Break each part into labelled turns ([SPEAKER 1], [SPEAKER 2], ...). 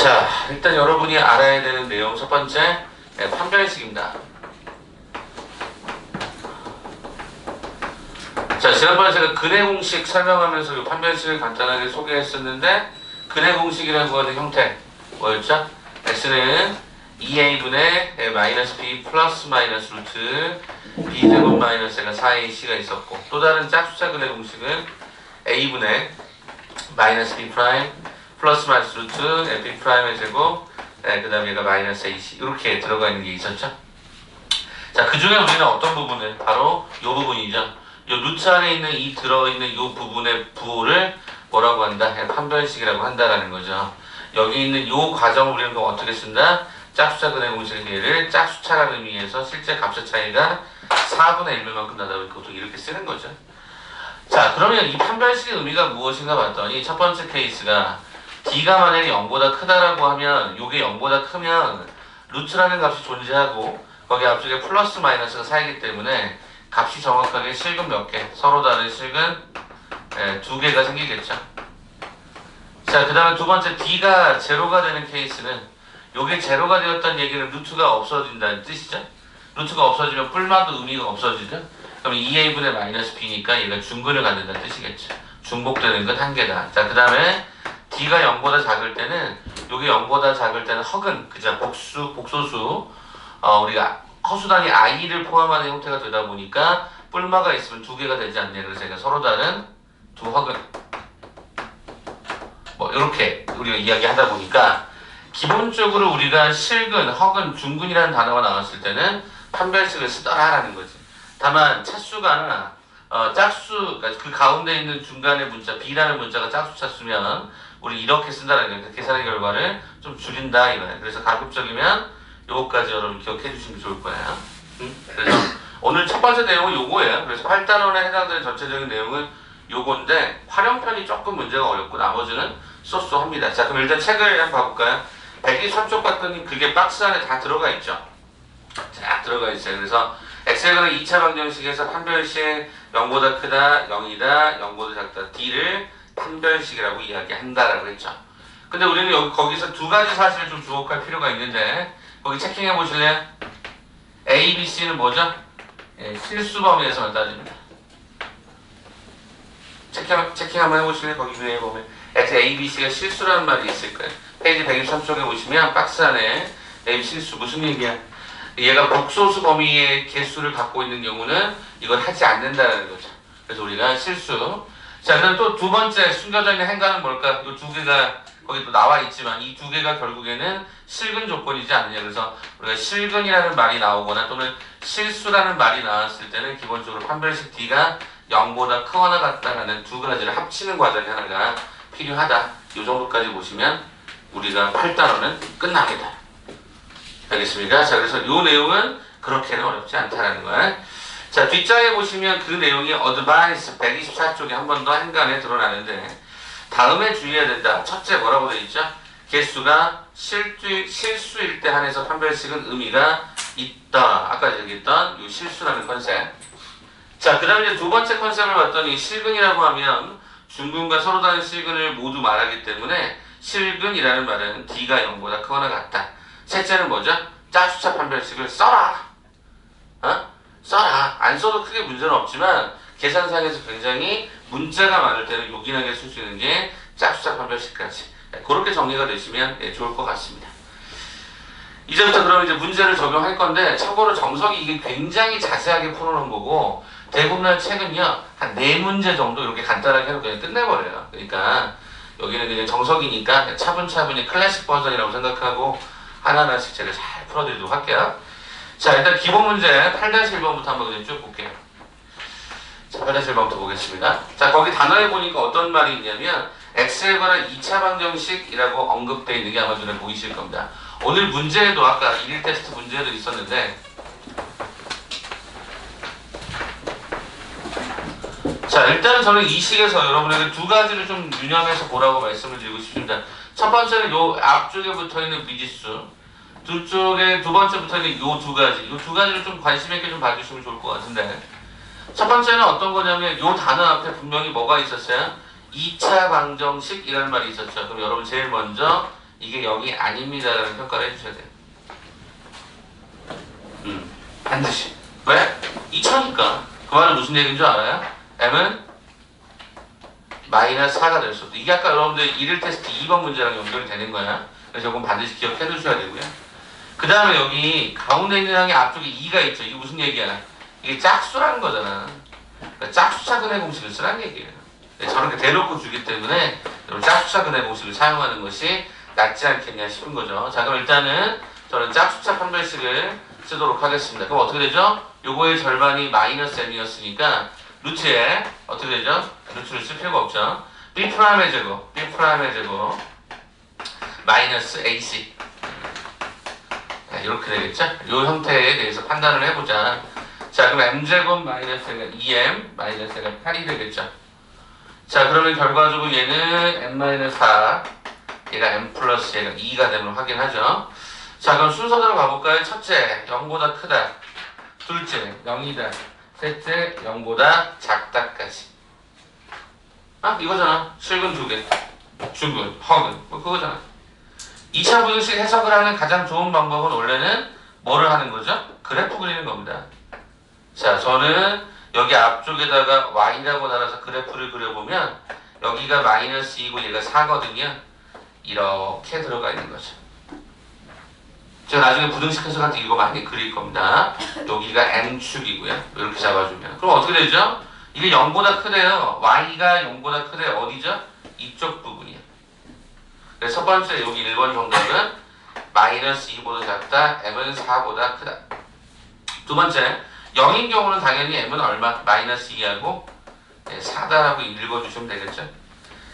[SPEAKER 1] 자, 일단 여러분이 알아야 되는 내용 첫 번째, 판별식입니다. 자, 지난번에 제가 근해 공식 설명하면서 이 판별식을 간단하게 소개했었는데, 근해 공식이라고 하는 형태 뭐였죠? x는 2a분의 마이너스 b 플러스 마이너스 루트 b제곱 마이너스 가 4ac가 있었고, 또 다른 짝수차 근해 공식은 a분의 마이너스 b 프라임 플러스 마이너스 루트 b 프라임의 제곱, 그 다음에 얘가 마이너스 ac 이렇게 들어가 있는 게 있었죠. 자, 그 중에 우리는 어떤 부분을, 바로 이 부분이죠. 이 루트 안에 있는 이 들어있는 이 부분의 부호를 뭐라고 한다? 판별식이라고 한다라는 거죠. 여기 있는 이 과정을 우리는 그럼 어떻게 쓴다? 짝수차 근해 공식의 얘를 짝수차라는 의미에서 실제 값의 차이가 4분의 1만큼 나다 보니까 보통 이렇게 쓰는 거죠. 자, 그러면 이 판별식의 의미가 무엇인가 봤더니 첫 번째 케이스가 d가 만약에 0보다 크다라고 하면, 요게 0보다 크면 루트라는 값이 존재하고 거기 앞쪽에 플러스 마이너스가 쌓이기 때문에 값이 정확하게 실근 몇 개, 서로 다른 실근 두 개가 생기겠죠. 자, 그 다음에 두 번째 d가 제로가 되는 케이스는, 요게 제로가 되었다는 얘기는 루트가 없어진다는 뜻이죠. 루트가 없어지면 뿔마도 의미가 없어지죠. 그럼 2a분의 마이너스 b니까 얘가 중근을 갖는다는 뜻이겠죠. 중복되는 건 한 개다. 자, 그 다음에 d가 0보다 작을 때는, 요게 0보다 작을 때는 허근, 그죠? 복소수, 우리가 허수단위 i를 포함하는 형태가 되다 보니까 뿔마가 있으면 두 개가 되지 않냐. 그래서 얘가 서로 다른 두 허근, 뭐 이렇게 우리가 이야기하다 보니까 기본적으로 우리가 실근, 허근, 중근이라는 단어가 나왔을 때는 판별식을 쓰더라라는 거지. 다만 차수가 짝수, 그러니까 그 가운데 있는 중간의 문자 b라는 문자가 짝수 차수면 우리 이렇게 쓴다라는 거예요. 계산의 결과를 좀 줄인다 이거예요. 그래서 가급적이면 요거까지 여러분 기억해 주시면 좋을 거예요. 그래서 오늘 첫 번째 내용은 요거예요. 그래서 8단원에 해당되는 전체적인 내용은 요건데, 활용편이 조금 문제가 어렵고 나머지는 쏘쏘합니다. 자, 그럼 일단 책을 한번 봐볼까요? 123쪽 봤더니 그게 박스 안에 다 들어가 있죠. 쫙 들어가 있어요. 그래서 엑셀 관한 2차 방정식에서 판별식 0보다 크다, 0이다, 0보다 작다, d를 판별식이라고 이야기한다라고 했죠. 근데 우리는 거기서 두 가지 사실을 좀 주목할 필요가 있는데, 거기 체킹해 보실래요? A, B, C는 뭐죠? 실수 범위에서만 따집니다. 체킹 한번 해보실래요? 거기 위에 보면 A, B, C가 실수라는 말이 있을 거예요. 페이지 123쪽에 보시면 박스 안에 A, 실수 무슨 얘기야? 얘가 복소수 범위의 개수를 갖고 있는 경우는 이걸 하지 않는다는 거죠. 그래서 우리가 실수. 자, 그럼 또 두 번째 숨겨져 있는 행간은 뭘까? 이 두 개가 거기 또 나와 있지만 이 두 개가 결국에는 실근 조건이지 않느냐. 그래서 우리가 실근이라는 말이 나오거나 또는 실수라는 말이 나왔을 때는 기본적으로 판별식 d가 0보다 크거나 같다라는 두 가지를 합치는 과정이 하나가 필요하다. 이 정도까지 보시면 우리가 8단원은 끝납니다. 알겠습니까? 자, 그래서 이 내용은 그렇게는 어렵지 않다라는 거야. 자, 뒷장에 보시면 그 내용이 어드바이스 124쪽에 한 번 더 행간에 드러나는데, 다음에 주의해야 된다. 첫째 뭐라고 되어 있죠? 개수가 실수일 때 한해서 판별식은 의미가 있다. 아까 얘기했던 이 실수라는 컨셉. 자, 그 다음에 이제 두 번째 컨셉을 봤더니, 실근이라고 하면 중근과 서로 다른 실근을 모두 말하기 때문에 실근이라는 말은 d가 0보다 크거나 같다. 셋째는 뭐죠? 짝수차 판별식을 써라. 써라. 안 써도 크게 문제는 없지만 계산상에서 굉장히 문자가 많을 때는 요긴하게 쓸 수 있는 게 짝수차 판별식까지. 그렇게 정리가 되시면 좋을 것 같습니다. 이제부터 그럼 이제 문제를 적용할 건데, 참고로 정석이 이게 굉장히 자세하게 풀어놓은 거고, 대부분의 책은요 한 4문제 정도 이렇게 간단하게 해놓고 그냥 끝내버려요. 그러니까 여기는 그냥 정석이니까 차분차분히 클래식 버전이라고 생각하고 하나하나씩 제가 잘 풀어드리도록 할게요. 자, 일단 기본 문제 8-1번부터 한번 그냥 쭉 볼게요. 자, 8-1번부터 보겠습니다. 자, 거기 단어에 보니까 어떤 말이 있냐면, 엑셀에 관한 2차 방정식이라고 언급되어 있는 게 아마 눈에 보이실 겁니다. 오늘 문제에도 아까 1일 테스트 문제에도 있었는데, 자, 일단은 저는 이 식에서 여러분에게 두 가지를 좀 유념해서 보라고 말씀을 드리고 싶습니다. 첫 번째는 요 앞쪽에 붙어있는 미지수, 두 번째 붙어있는 요 두 가지, 요 두 가지를 좀 관심 있게 좀 봐주시면 좋을 것 같은데, 첫 번째는 어떤 거냐면 요 단어 앞에 분명히 뭐가 있었어요? 2차 방정식이라는 말이 있었죠. 그럼 여러분 제일 먼저 이게 0이 아닙니다라는 평가를 해주셔야 돼요. 반드시. 왜? 2차니까. 그 말은 무슨 얘기인 줄 알아요? m은 마이너스 4가 될 수 없다. 이게 아까 여러분들 1일 테스트 2번 문제랑 연결이 되는 거야. 그래서 이건 반드시 기억해 두셔야 되고요. 그 다음에 여기 가운데 있는 항의 앞쪽에 2가 있죠. 이게 무슨 얘기야? 이게 짝수라는 거잖아. 그러니까 짝수차 근해 공식을 쓰라는 얘기예요. 저렇게 대놓고 주기 때문에 짝수차 근해 공식을 사용하는 것이 낫지 않겠냐 싶은 거죠. 자, 그럼 일단은 저는 짝수차 판별식을 쓰도록 하겠습니다. 그럼 어떻게 되죠? 요거의 절반이 마이너스 m이었으니까 루트에 어떻게 되죠? 루트를 쓸 필요가 없죠. b'의 제곱, b'의 제곱 마이너스 ac 이렇게 되겠죠? 이 형태에 대해서 판단을 해보자. 자, 그럼 m제곱 마이너스가 2m 마이너스가 8이 되겠죠? 자, 그러면 결과적으로 얘는 m-4 얘가 m 플러스 얘가 2가 되면 확인하죠. 자, 그럼 순서대로 가볼까요? 첫째, 0보다 크다. 둘째, 0이다. 셋째, 0보다 작다까지. 아, 이거잖아. 실근 2개. 중근, 허근. 뭐 그거잖아. 2차 부등식 해석을 하는 가장 좋은 방법은 원래는 뭐를 하는 거죠? 그래프 그리는 겁니다. 자, 저는 여기 앞쪽에다가 y라고 달아서 그래프를 그려보면 여기가 마이너스 2고 얘가 4거든요. 이렇게 들어가 있는 거죠. 제가 나중에 부등식 해석할 때 이거 많이 그릴 겁니다. 여기가 n축이고요. 이렇게 잡아주면. 그럼 어떻게 되죠? 이게 0보다 크대요. y가 0보다 크대 어디죠? 이쪽 부분이요. 그래서 첫 번째 여기 1번 정답은 마이너스 2보다 작다. m은 4보다 크다. 두 번째 0인 경우는 당연히 m은 얼마? 마이너스 2하고 4다라고 읽어주시면 되겠죠.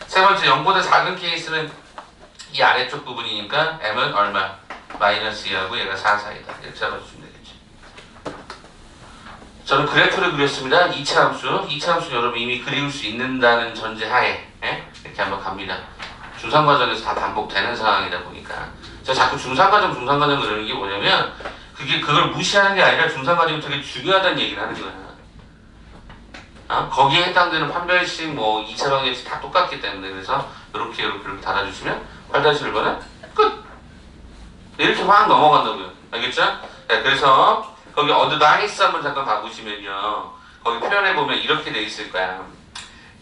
[SPEAKER 1] 세 번째 0보다 작은 케이스는 이 아래쪽 부분이니까 m은 얼마? 마이너스 2하고 얘가 4 사이다. 이렇게 잡아주시면 되겠죠. 저는 그래프를 그렸습니다. 2차 함수. 2차 함수는 여러분 이미 그릴 수 있는다는 전제하에 이렇게 한번 갑니다. 중상과정에서 다 반복되는 상황이다 보니까 제가 자꾸 중상과정 그러는 게 뭐냐면 그걸 무시하는 게 아니라 중상과정이 되게 중요하다는 얘기를 하는 거야. 거기에 해당되는 판별식 뭐 2차 방정식 다 똑같기 때문에 그래서 이렇게 달아주시면 8-1번은 끝! 이렇게 확 넘어간다고요. 알겠죠? 네, 그래서 거기 어드바이스 한번 잠깐 봐보시면요. 거기 표현해보면 이렇게 돼 있을 거야.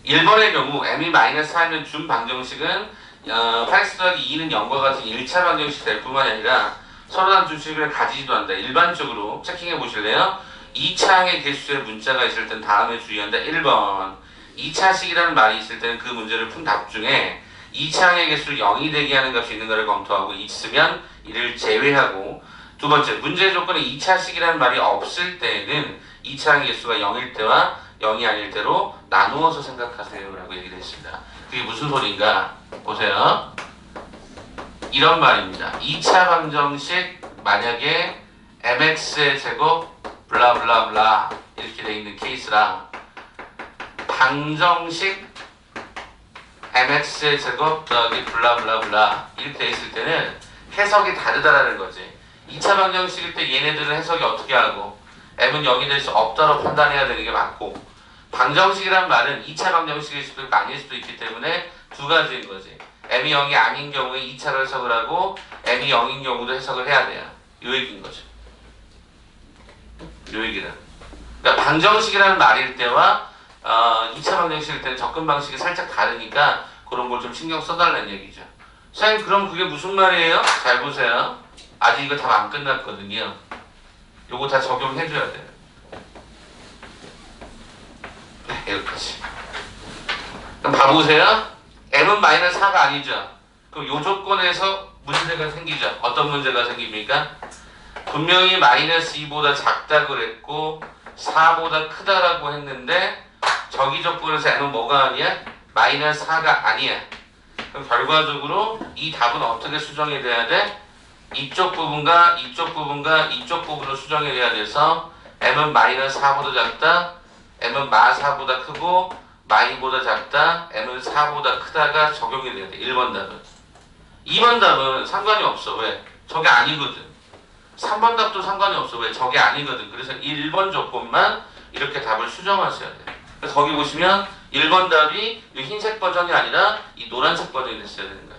[SPEAKER 1] 1번의 경우 m이 마이너스 4면 준 방정식은 8x 더하기 2는 0과 같은 1차 방정식 될 뿐만 아니라 서로 다른 주식을 가지지도 않는다. 일반적으로 체킹해 보실래요? 2차항의 개수의 문자가 있을 땐 다음에 주의한다. 1번 2차식이라는 말이 있을 때는 그 문제를 푼 답 중에 2차항의 개수를 0이 되게 하는 값이 있는가를 검토하고 있으면 이를 제외하고 두 번째 문제 조건에 2차식이라는 말이 없을 때에는 2차항의 개수가 0일 때와 0이 아닐 때로 나누어서 생각하세요 라고 얘기를 했습니다. 그게 무슨 소리인가? 보세요. 이런 말입니다. 2차 방정식 만약에 mx의 제곱 블라블라블라 이렇게 돼 있는 케이스랑 방정식 mx의 제곱 더하기 블라블라블라 이렇게 돼 있을 때는 해석이 다르다라는 거지. 2차 방정식일 때 얘네들은 해석이 어떻게 하고 m은 0이 될 수 없다로 판단해야 되는 게 맞고 방정식이란 말은 2차 방정식일 수도 있고 아닐 수도 있기 때문에 두 가지인 거지. m이 0이 아닌 경우에 2차로 해석을 하고 m이 0인 경우도 해석을 해야 돼요. 요 얘기인 거죠. 요 얘기는. 그러니까 방정식이라는 말일 때와 2차 방정식일 때는 접근 방식이 살짝 다르니까 그런 걸 좀 신경 써달라는 얘기죠. 선생님 그럼 그게 무슨 말이에요? 잘 보세요. 아직 이거 답 안 끝났거든요. 요거 다 적용해줘야 돼요. 네, 여기까지. 그럼 봐보세요. m은 마이너스 4가 아니죠. 그럼 요 조건에서 문제가 생기죠. 어떤 문제가 생깁니까? 분명히 마이너스 2보다 작다 그랬고 4보다 크다라고 했는데 저기 조건에서 m은 뭐가 아니야? 마이너스 4가 아니야. 그럼 결과적으로 이 답은 어떻게 수정이 돼야 돼? 이쪽 부분과 이쪽 부분과 이쪽 부분으로 수정이 돼야 돼서 m은 마이너스 4보다 작다, m은 마 4보다 크고 마이보다 작다, m은 4보다 크다가 적용이 돼야 돼. 1번 답은. 2번 답은 상관이 없어. 왜? 저게 아니거든. 3번 답도 상관이 없어. 왜? 저게 아니거든. 그래서 1번 조건만 이렇게 답을 수정하셔야 돼. 그래서 거기 보시면 1번 답이 이 흰색 버전이 아니라 이 노란색 버전이 됐어야 되는 거야.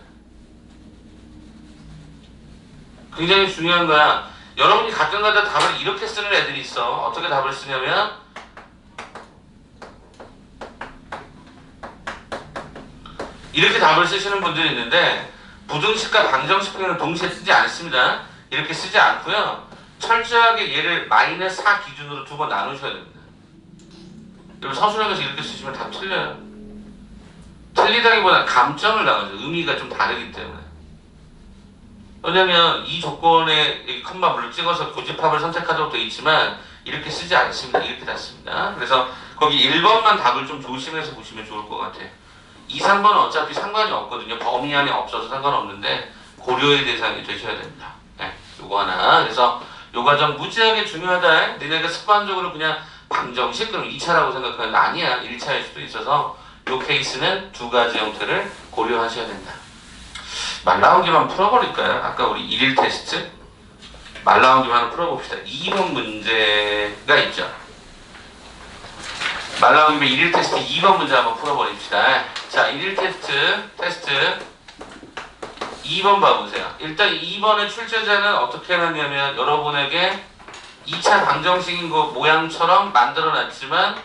[SPEAKER 1] 굉장히 중요한 거야. 여러분이 가끔가다 답을 이렇게 쓰는 애들이 있어. 어떻게 답을 쓰냐면 이렇게 답을 쓰시는 분들이 있는데 부등식과 방정식은 동시에 쓰지 않습니다. 이렇게 쓰지 않고요. 철저하게 얘를 마이너스 4 기준으로 두 번 나누셔야 됩니다. 여러분 서술형에서 이렇게 쓰시면 답 틀려요. 틀리다기보다 감점을 당하죠. 의미가 좀 다르기 때문에. 왜냐면 이 조건에 컴마 블루 찍어서 고집합을 선택하도록 되어 있지만 이렇게 쓰지 않습니다. 이렇게 닫습니다. 그래서 거기 1번만 답을 좀 조심해서 보시면 좋을 것 같아요. 2, 3번은 어차피 상관이 없거든요. 범위 안에 없어서 상관없는데 고려의 대상이 되셔야 됩니다. 네, 요거 하나. 그래서 요 과정 무지하게 중요하다. 너네가 습관적으로 그냥 방정식 그럼 2차라고 생각하는데 아니야. 1차일 수도 있어서 요 케이스는 두 가지 형태를 고려하셔야 된다. 말 나오기만 풀어버릴까요? 아까 우리 1일 테스트 말 나오기만 풀어봅시다. 2번 문제가 있죠. 말 나오기만 1일 테스트 2번 문제 한번 풀어버립시다. 자, 1일 테스트 2번 봐보세요. 일단 2번의 출제자는 어떻게 해놨냐면 여러분에게 2차 방정식인 거 모양처럼 만들어놨지만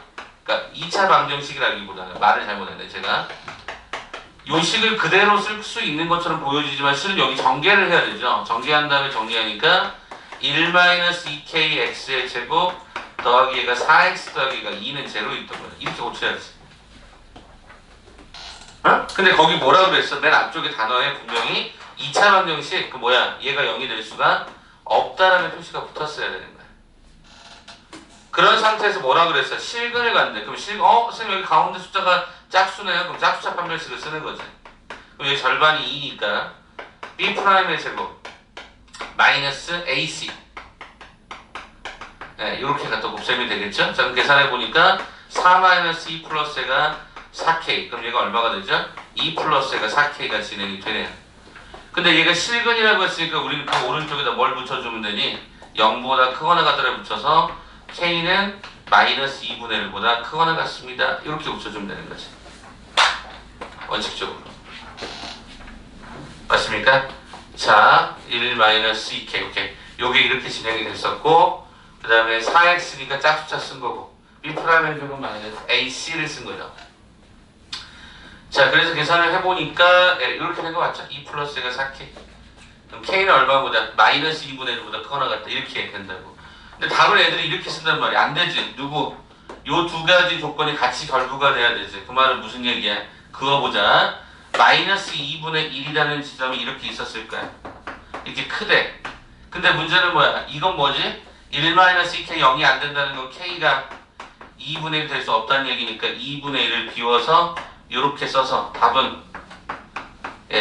[SPEAKER 1] 그러니까 2차 방정식이라기보다는 말을 잘못했네 제가 요 식을 그대로 쓸 수 있는 것처럼 보여지지만 실은 여기 전개를 해야 되죠. 전개한 다음에 정리하니까 1-2kx의 제곱 더하기 얘가 4x 더하기가 2는 제로 있던 거예요. 이렇게 고쳐야지. 어? 근데 거기 뭐라 그랬어? 맨 앞쪽에 단어에 분명히 2차 방정식 그 뭐야 얘가 0이 될 수가 없다라는 표시가 붙었어야 되는 거야. 그런 상태에서 뭐라 그랬어? 실근을 갔는데 그럼 선생님 여기 가운데 숫자가 짝수네요. 그럼 짝수차 판별식을 쓰는 거지. 그럼 여기 절반이 2니까 B'의 제곱 마이너스 AC 네, 이렇게 갖다 곱셈이 되겠죠? 자, 그럼 계산해보니까 4-2 플러스 가 4K 그럼 얘가 얼마가 되죠? 2 플러스 가 4K가 진행이 되네요. 근데 얘가 실근이라고 했으니까 우리는 그 오른쪽에다 뭘 붙여주면 되니? 0보다 크거나 같다를 붙여서 K는 마이너스 2분의 1보다 크거나 같습니다. 이렇게 붙여주면 되는 거지. 원칙적으로. 맞습니까? 자, 1-2K 오케이. 요게 이렇게 진행이 됐었고 그 다음에 4x니까 짝수차 쓴 거고 B'의 제곱 마이너스 AC를 쓴 거죠. 자, 그래서 계산을 해보니까 이렇게 된 거 맞죠? 2 플러스 가 4K 그럼 K는 얼마보다? 마이너스 2분의 1보다 크거나 같다 이렇게 된다고. 근데 답을 애들이 이렇게 쓴단 말이야. 안 되지. 누구? 요 두 가지 조건이 같이 결부가 돼야 되지. 그 말은 무슨 얘기야? 그거 보자. 마이너스 2분의 1이라는 지점이 이렇게 있었을 거야. 이렇게 크대. 근데 문제는 뭐야? 이건 뭐지? 1-2k 0이 안 된다는 건 k가 2분의 1 될 수 없다는 얘기니까 2분의 1을 비워서 이렇게 써서 답은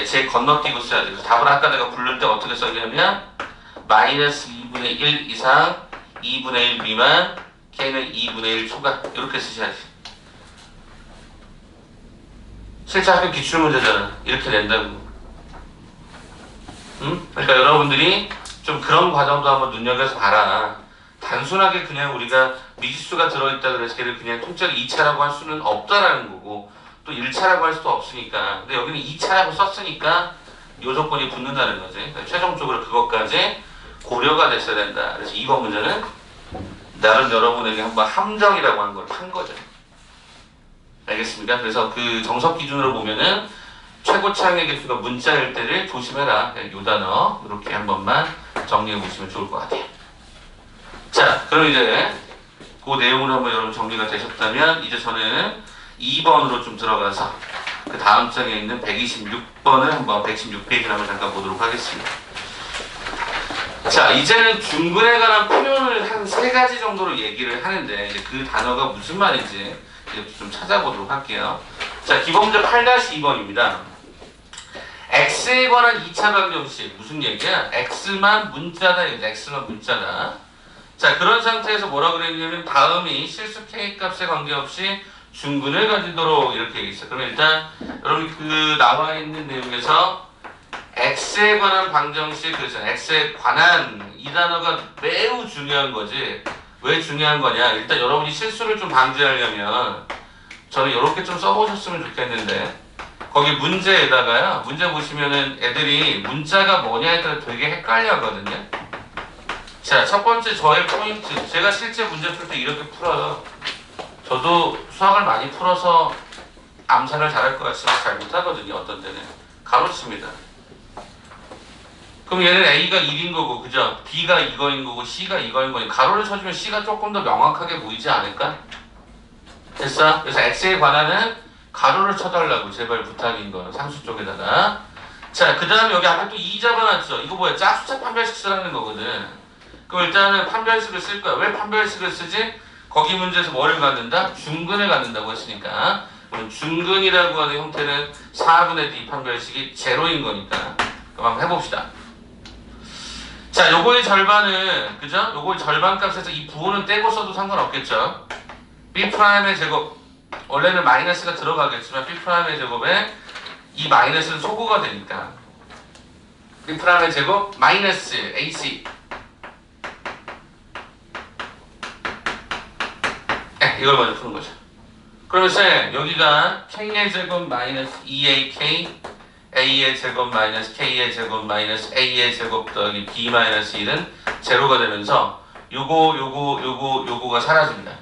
[SPEAKER 1] 제 건너뛰고 써야 돼. 그래서 답을 아까 내가 부를 때 어떻게 써냐면 마이너스 2분의 1 이상 2분의 1 미만 k는 2분의 1 초과 이렇게 쓰셔야지. 실제 학교 기출문제잖아. 이렇게 낸다고. 응? 그러니까 여러분들이 좀 그런 과정도 한번 눈여겨서 봐라. 단순하게 그냥 우리가 미지수가 들어있다 그래서 걔를 그냥 통째로 2차라고 할 수는 없다라는 거고 또 1차라고 할 수도 없으니까. 근데 여기는 2차라고 썼으니까 요 조건이 붙는다는 거지. 그러니까 최종적으로 그것까지 고려가 됐어야 된다. 그래서 이번 문제는 나름 여러분에게 한번 함정이라고 하는 걸 한 거죠. 알겠습니까? 그래서 그 정석 기준으로 보면은 최고차항의 개수가 문자일 때를 조심해라. 요 단어 이렇게 한 번만 정리해 보시면 좋을 것 같아요. 자, 그럼 이제 그 내용으로 한번 여러분 정리가 되셨다면 이제 저는 2번으로 좀 들어가서 그 다음 장에 있는 126번을 한번 116페이지를 한번 잠깐 보도록 하겠습니다. 자, 이제는 중근에 관한 표현을 한 3가지 정도로 얘기를 하는데 이제 그 단어가 무슨 말인지 이제 좀 찾아보도록 할게요. 자, 기본 문제 8-2번입니다. x에 관한 2차 방정식 무슨 얘기야? x만 문자다. x만 문자다. 자, 그런 상태에서 뭐라 그랬냐면 다음이 실수 k 값에 관계없이 중근을 가지도록 이렇게 얘기했어요. 그럼 일단 여러분 그 나와 있는 내용에서 x에 관한 방정식 그래서 x에 관한 이 단어가 매우 중요한 거지. 왜 중요한 거냐? 일단 여러분이 실수를 좀 방지하려면 저는 이렇게 좀 써보셨으면 좋겠는데 거기 문제에다가요. 문제 보시면은 애들이 문자가 뭐냐에 따라 되게 헷갈려 하거든요. 자, 첫 번째 저의 포인트. 제가 실제 문제 풀 때 이렇게 풀어요. 저도 수학을 많이 풀어서 암산을 잘할 것 같지만 잘 못하거든요. 어떤 때는. 가로칩니다. 그럼 얘는 A가 1인 거고, 그죠? B가 이거인 거고, C가 이거인 거니 가로를 쳐주면 C가 조금 더 명확하게 보이지 않을까? 됐어? 그래서 X에 관한은 가로를 쳐달라고 제발 부탁인 거. 상수 쪽에다가. 자, 그 다음에 여기 앞에 또 2 잡아놨죠? 이거 뭐야? 짝수차 판별식 쓰라는 거거든. 그럼 일단은 판별식을 쓸 거야. 왜 판별식을 쓰지? 거기 문제에서 뭐를 갖는다? 중근을 갖는다고 했으니까. 그럼 중근이라고 하는 형태는 4분의 D 판별식이 제로인 거니까. 그럼 한번 해봅시다. 자, 요거의 절반은, 그죠? 요거의 절반 값에서 이 부호는 떼고 써도 상관없겠죠? B'의 제곱. 원래는 마이너스가 들어가겠지만 B'의 제곱에 이 마이너스는 소거가 되니까. B'의 제곱 마이너스 AC. 이걸 먼저 푸는 거죠. 그러면 여기가 K의 제곱 마이너스 2AK A의 제곱 마이너스 K의 제곱 마이너스 A의 제곱 더하기 B 마이너스 1은 제로가 되면서 요거가 사라집니다.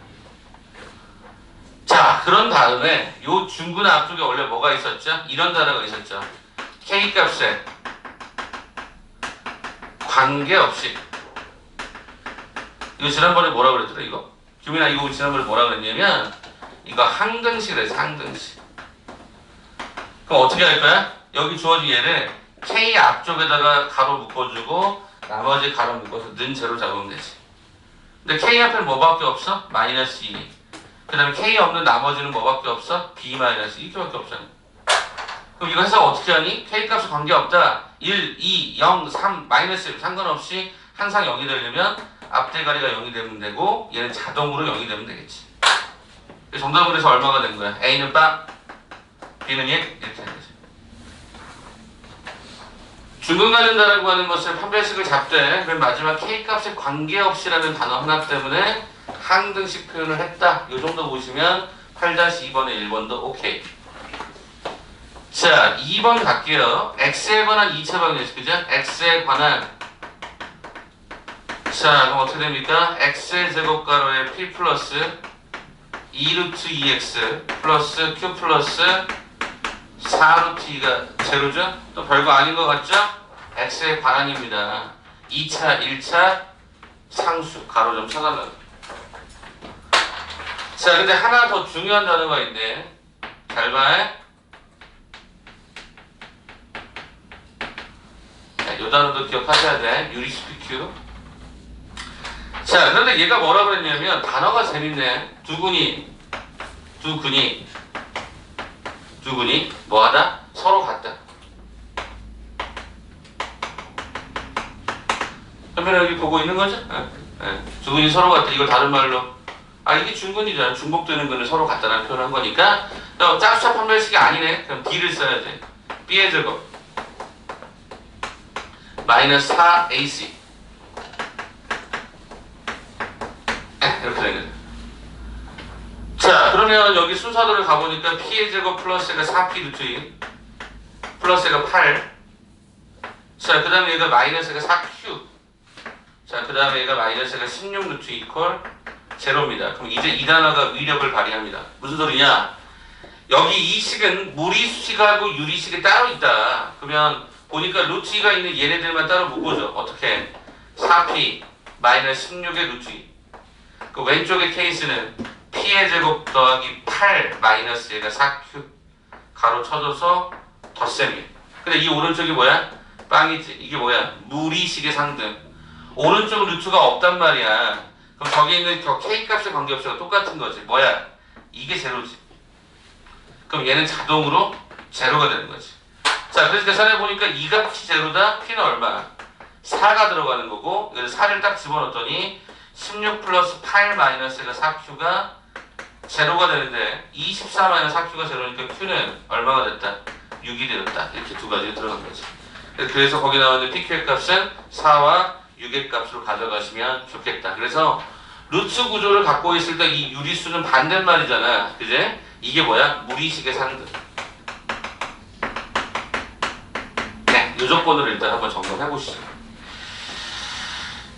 [SPEAKER 1] 자, 그런 다음에 요 중근 앞쪽에 원래 뭐가 있었죠? 이런 단어가 있었죠. K 값에 관계없이. 이거 지난번에 뭐라 그랬더라 이거? 규민아 이거 지난번에 뭐라 그랬냐면 이거 항등식이래서 항등식. 그럼 어떻게 할 거야? 여기 주어진 얘를 K 앞쪽에다가 가로 묶어주고 나머지 가로 묶어서 는 제로 잡으면 되지. 근데 K 앞에는 뭐밖에 없어? 마이너스 2. 그 다음에 K 없는 나머지는 뭐밖에 없어? B 마이너스 2밖에 없잖아. 그럼 이거 해석 어떻게 하니? K 값에 관계없다. 1, 2, 0, 3, 마이너스 1 상관없이 항상 0이 되려면 앞대가리가 0이 되면 되고 얘는 자동으로 0이 되면 되겠지. 정답은 그래서 얼마가 된 거야? A는 빵, B는 1 이렇게 되는 거지. 중근 갖는다라고 하는 것을 판별식을 잡되 맨 마지막 K 값에 관계없이라는 단어 하나 때문에 항등식 표현을 했다. 이 정도 보시면 8-2번에 1번도 오케이. 자, 2번 갈게요. X에 관한 2차 방정식, 그죠? X에 관한. 자, 그럼 어떻게 됩니까? X의 제곱가로에 P 플러스 2루트 2X 플러스 Q 플러스 4루트 2가 제로죠? 또 별거 아닌 것 같죠? X의 반환입니다. 2차, 1차 상수, 가로점 쳐달라고. 자, 근데 하나 더 중요한 단어가 있네. 잘 봐. 자, 이 단어도 기억하셔야 돼. 유리스피큐. 자, 그런데 얘가 뭐라 그랬냐면 단어가 재밌네. 두근이 뭐하다? 서로 같다. 그러면 여기 보고 있는 거죠? 두근이 서로 같다. 이걸 다른 말로 이게 중근이잖아. 중복되는 거는 서로 같다라는 표현을 한 거니까 짝수차 판별식이 아니네. 그럼 D를 써야 돼. B의 제곱 마이너스 4AC 이렇게 되는 거죠. 자, 그러면 여기 순서대로 가보니까 P의 제곱 플러스가 4P 루트 2 플러스가 8. 자, 그 다음에 얘가 마이너스가 4Q. 자, 그 다음에 얘가 마이너스가 16 루트 2 콜 제로입니다. 그럼 이제 이 단어가 위력을 발휘합니다. 무슨 소리냐? 여기 이 식은 무리수식하고 유리식이 따로 있다. 그러면 보니까 루트 2가 있는 얘네들만 따로 묶어줘. 어떻게? 4P 마이너스 16의 루트 2. 그 왼쪽의 케이스는 P의 제곱 더하기 8 마이너스 얘가 4Q 가로 쳐줘서 덧셈이에요. 근데 이 오른쪽이 뭐야? 빵이지. 이게 뭐야? 무리식의 상등. 오른쪽 루트가 없단 말이야. 그럼 저기 있는 K 값의 관계없이가 똑같은 거지. 뭐야? 이게 제로지. 그럼 얘는 자동으로 제로가 되는 거지. 자, 그래서 계산해 보니까 이 값이 제로다. P는 얼마? 4가 들어가는 거고, 여기서 4를 딱 집어넣었더니 16 플러스 8 마이너스가 4Q가 제로가 되는데 24 마이너스 4Q가 제로니까 Q는 얼마가 됐다? 6이 되었다. 이렇게 두 가지가 들어간 거지. 그래서 거기 나오는 PQ의 값은 4와 6의 값으로 가져가시면 좋겠다. 그래서 루트 구조를 갖고 있을 때 이 유리수는 반대말이잖아. 그제? 이게 뭐야? 무리식의 상등. 이 조건으로 일단 한번 점검해 보시죠.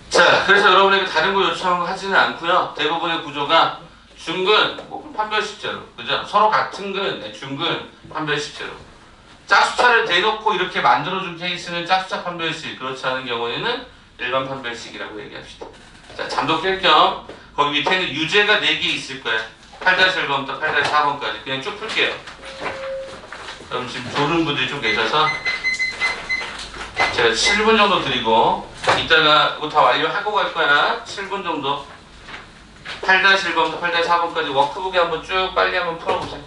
[SPEAKER 1] 자, 그래서 여러분에게 다른 거 요청하지는 않고요. 대부분의 구조가 중근, 뭐 판별식제로, 그죠? 서로 같은 근, 중근, 판별식제로. 짝수차를 대놓고 이렇게 만들어준 케이스는 짝수차 판별식, 그렇지 않은 경우에는 일반 판별식이라고 얘기합시다. 자, 잠도 깰 겸 거기 밑에는 유제가 4개 있을 거야. 8-1번부터 8-4번까지 그냥 쭉 풀게요. 그럼 지금 졸은 분들이 좀 계셔서 제가 7분 정도 드리고 이따가 이거 다 완료하고 갈 거야. 7분 정도 8-1번부터 8-4번까지 워크북에 한번 쭉 빨리 한번 풀어보세요.